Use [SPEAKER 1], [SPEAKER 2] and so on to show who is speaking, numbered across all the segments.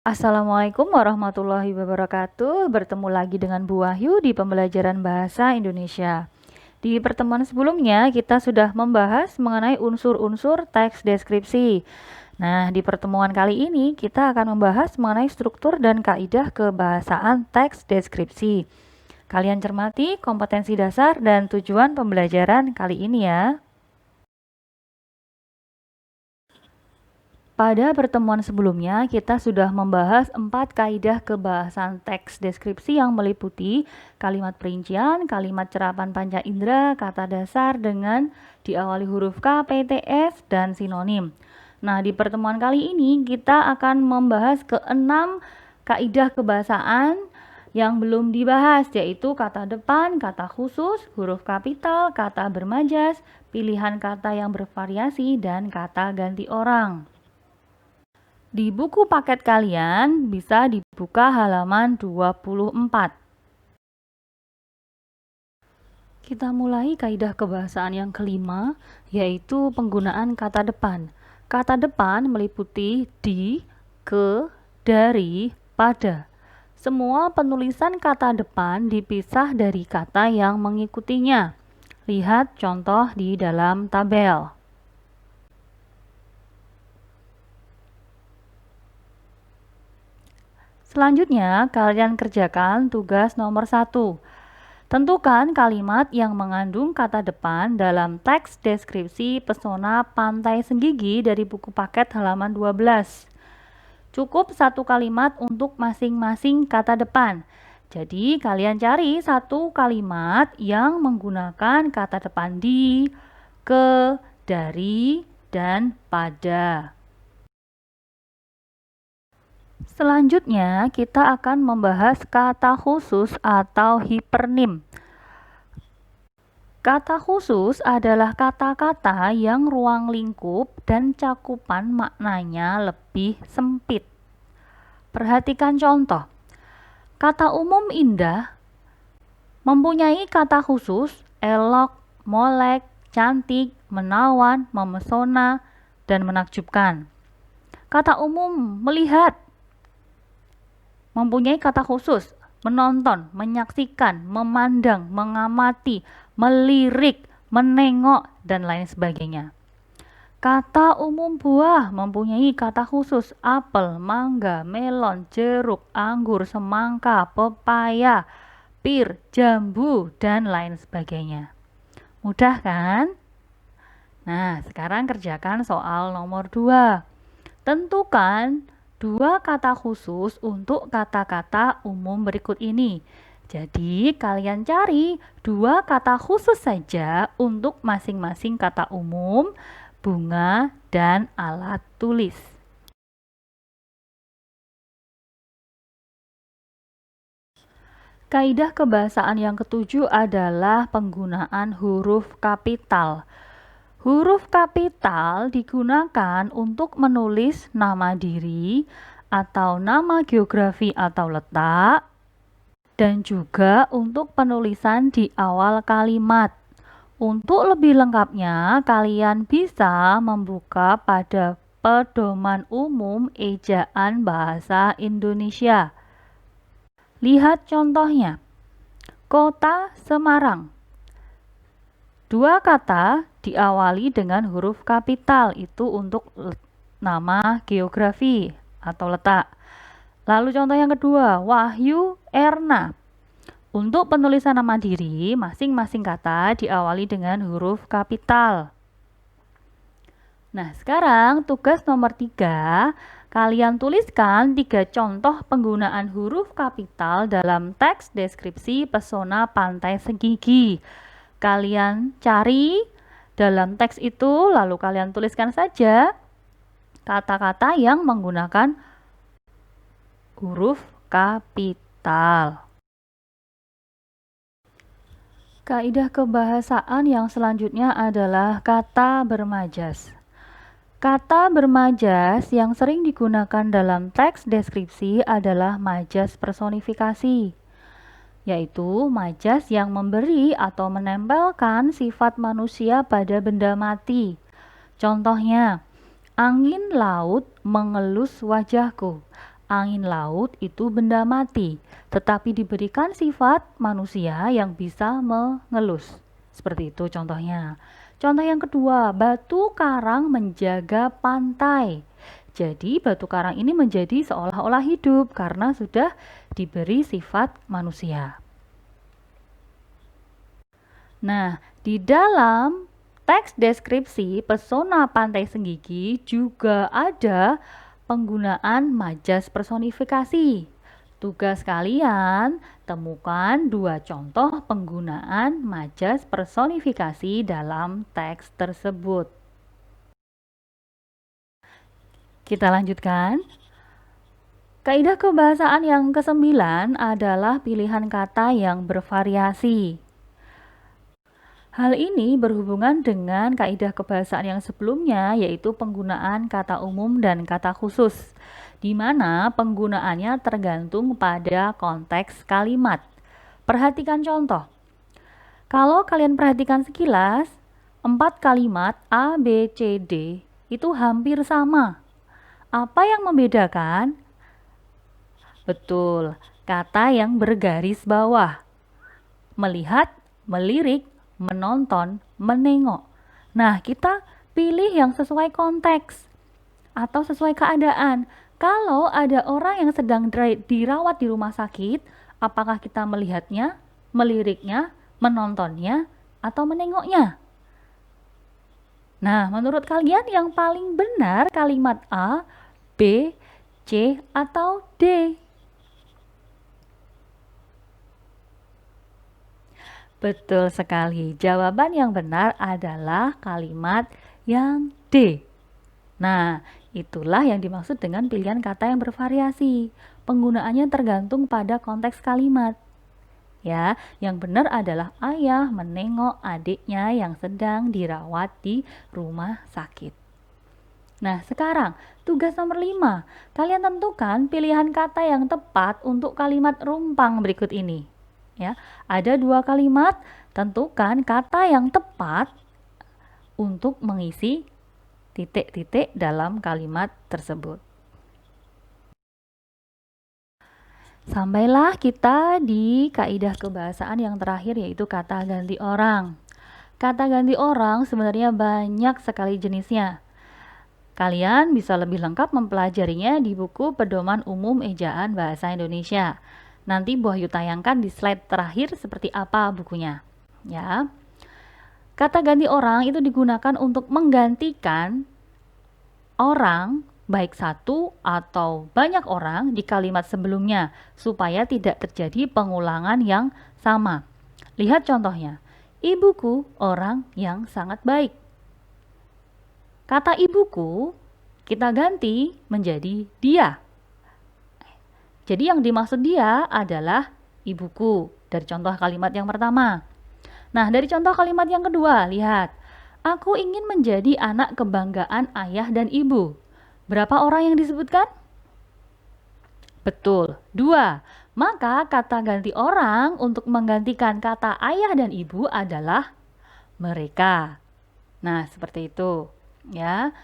[SPEAKER 1] Assalamualaikum warahmatullahi wabarakatuh. Bertemu lagi dengan Bu Wahyu di pembelajaran bahasa Indonesia. Di pertemuan sebelumnya kita sudah membahas mengenai unsur-unsur teks deskripsi. Nah, di pertemuan kali ini kita akan membahas mengenai struktur dan kaidah kebahasaan teks deskripsi. Kalian cermati kompetensi dasar dan tujuan pembelajaran kali ini ya. Pada pertemuan sebelumnya, kita sudah membahas 4 kaidah kebahasan teks deskripsi yang meliputi kalimat perincian, kalimat cerapan panca indera, kata dasar dengan diawali huruf K, P, T, S, dan sinonim. Nah, di pertemuan kali ini kita akan membahas ke-6 kaidah kebahasaan yang belum dibahas, yaitu kata depan, kata khusus, huruf kapital, kata bermajas, pilihan kata yang bervariasi, dan kata ganti orang. Di buku paket kalian bisa dibuka halaman 24. Kita mulai kaidah kebahasaan yang kelima, yaitu penggunaan kata depan. Kata depan meliputi di, ke, dari, pada. Semua penulisan kata depan dipisah dari kata yang mengikutinya. Lihat contoh di dalam tabel. Selanjutnya, kalian kerjakan tugas nomor 1. Tentukan kalimat yang mengandung kata depan dalam teks deskripsi pesona Pantai Senggigi dari buku paket halaman 12. Cukup 1 kalimat untuk masing-masing kata depan. Jadi, kalian cari 1 kalimat yang menggunakan kata depan di, ke, dari, dan pada. Selanjutnya, kita akan membahas kata khusus atau hipernim. Kata khusus adalah kata-kata yang ruang lingkup dan cakupan maknanya lebih sempit. Perhatikan contoh. Kata umum indah mempunyai kata khusus elok, molek, cantik, menawan, memesona, dan menakjubkan. Kata umum melihat mempunyai kata khusus menonton, menyaksikan, memandang, mengamati, melirik, menengok, dan lain sebagainya. Kata umum buah mempunyai kata khusus apel, mangga, melon, jeruk, anggur, semangka, pepaya, pir, jambu, dan lain sebagainya. Mudah kan? Nah, sekarang kerjakan soal nomor 2. Tentukan 2 kata khusus untuk kata-kata umum berikut ini. Jadi, kalian cari 2 kata khusus saja untuk masing-masing kata umum, bunga, dan alat tulis. Kaidah kebahasaan yang ketujuh adalah penggunaan huruf kapital. Huruf kapital digunakan untuk menulis nama diri atau nama geografi atau letak, dan juga untuk penulisan di awal kalimat. Untuk lebih lengkapnya, kalian bisa membuka pada Pedoman Umum Ejaan Bahasa Indonesia. Lihat contohnya. Kota Semarang. 2 kata diawali dengan huruf kapital, itu untuk nama geografi atau letak. Lalu contoh yang kedua, Wahyu Erna. Untuk penulisan nama diri, masing-masing kata diawali dengan huruf kapital. Nah, sekarang tugas nomor 3, kalian tuliskan 3 contoh penggunaan huruf kapital dalam teks deskripsi pesona Pantai Senggigi. Kalian cari dalam teks itu, lalu kalian tuliskan saja kata-kata yang menggunakan huruf kapital. Kaidah kebahasaan yang selanjutnya adalah kata bermajas. Kata bermajas yang sering digunakan dalam teks deskripsi adalah majas personifikasi, yaitu majas yang memberi atau menempelkan sifat manusia pada benda mati. Contohnya, angin laut mengelus wajahku. Angin laut itu benda mati, tetapi diberikan sifat manusia yang bisa mengelus. Seperti itu contohnya. Contoh yang kedua, batu karang menjaga pantai. Jadi batu karang ini menjadi seolah-olah hidup karena sudah diberi sifat manusia. Nah, di dalam teks deskripsi pesona pantai Senggigi juga ada penggunaan majas personifikasi. Tugas kalian temukan 2 contoh penggunaan majas personifikasi dalam teks tersebut. Kita lanjutkan. Kaidah kebahasaan yang ke-9 adalah pilihan kata yang bervariasi. Hal ini berhubungan dengan kaidah kebahasaan yang sebelumnya, yaitu penggunaan kata umum dan kata khusus, di mana penggunaannya tergantung pada konteks kalimat. Perhatikan contoh. Kalau kalian perhatikan sekilas, 4 kalimat A, B, C, D itu hampir sama. Apa yang membedakan? Betul, kata yang bergaris bawah. Melihat, melirik, menonton, menengok. Nah, kita pilih yang sesuai konteks atau sesuai keadaan. Kalau ada orang yang sedang dirawat di rumah sakit, apakah kita melihatnya, meliriknya, menontonnya, atau menengoknya? Nah, menurut kalian yang paling benar kalimat A, B, C, atau D? Betul sekali. Jawaban yang benar adalah kalimat yang D. Nah, itulah yang dimaksud dengan pilihan kata yang bervariasi. Penggunaannya tergantung pada konteks kalimat. Ya, yang benar adalah ayah menengok adiknya yang sedang dirawat di rumah sakit. Nah, sekarang tugas nomor 5. Kalian tentukan pilihan kata yang tepat untuk kalimat rumpang berikut ini. Ya, ada 2 kalimat, tentukan kata yang tepat untuk mengisi titik-titik dalam kalimat tersebut. Sampailah kita di kaidah kebahasaan yang terakhir, yaitu kata ganti orang. Kata ganti orang sebenarnya banyak sekali jenisnya. Kalian bisa lebih lengkap mempelajarinya di buku Pedoman Umum Ejaan Bahasa Indonesia. Nanti Bu Wahyu tayangkan di slide terakhir seperti apa bukunya. Ya. Kata ganti orang itu digunakan untuk menggantikan orang, baik satu atau banyak orang di kalimat sebelumnya, supaya tidak terjadi pengulangan yang sama. Lihat contohnya. Ibuku orang yang sangat baik. Kata ibuku kita ganti menjadi dia. Jadi yang dimaksud dia adalah ibuku dari contoh kalimat yang pertama. Nah, dari contoh kalimat yang kedua, lihat. Aku ingin menjadi anak kebanggaan ayah dan ibu. Berapa orang yang disebutkan? Betul, 2. Maka kata ganti orang untuk menggantikan kata ayah dan ibu adalah mereka. Nah, seperti itu, ya.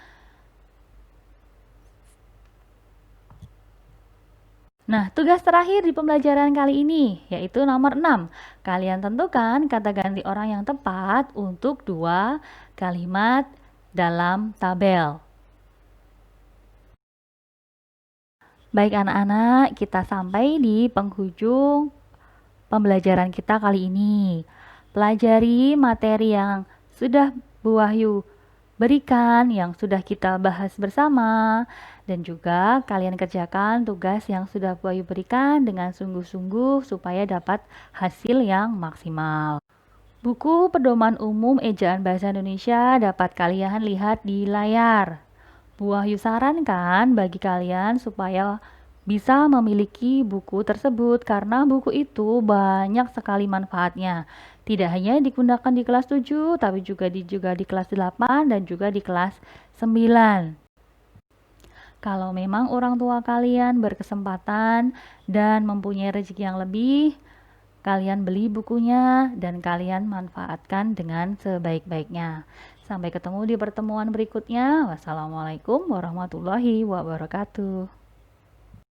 [SPEAKER 1] Nah, tugas terakhir di pembelajaran kali ini yaitu nomor 6. Kalian tentukan kata ganti orang yang tepat untuk 2 kalimat dalam tabel. Baik anak-anak, kita sampai di penghujung pembelajaran kita kali ini. Pelajari materi yang sudah Bu Wahyu berikan, yang sudah kita bahas bersama, dan juga kalian kerjakan tugas yang sudah Bu Wahyu berikan dengan sungguh-sungguh supaya dapat hasil yang maksimal. Buku Pedoman Umum Ejaan Bahasa Indonesia dapat kalian lihat di layar. Bu Wahyu sarankan bagi kalian supaya bisa memiliki buku tersebut karena buku itu banyak sekali manfaatnya. Tidak hanya digunakan di kelas 7, tapi juga di kelas 8 dan juga di kelas 9. Kalau memang orang tua kalian berkesempatan dan mempunyai rezeki yang lebih, kalian beli bukunya dan kalian manfaatkan dengan sebaik-baiknya. Sampai ketemu di pertemuan berikutnya. Wassalamualaikum warahmatullahi wabarakatuh.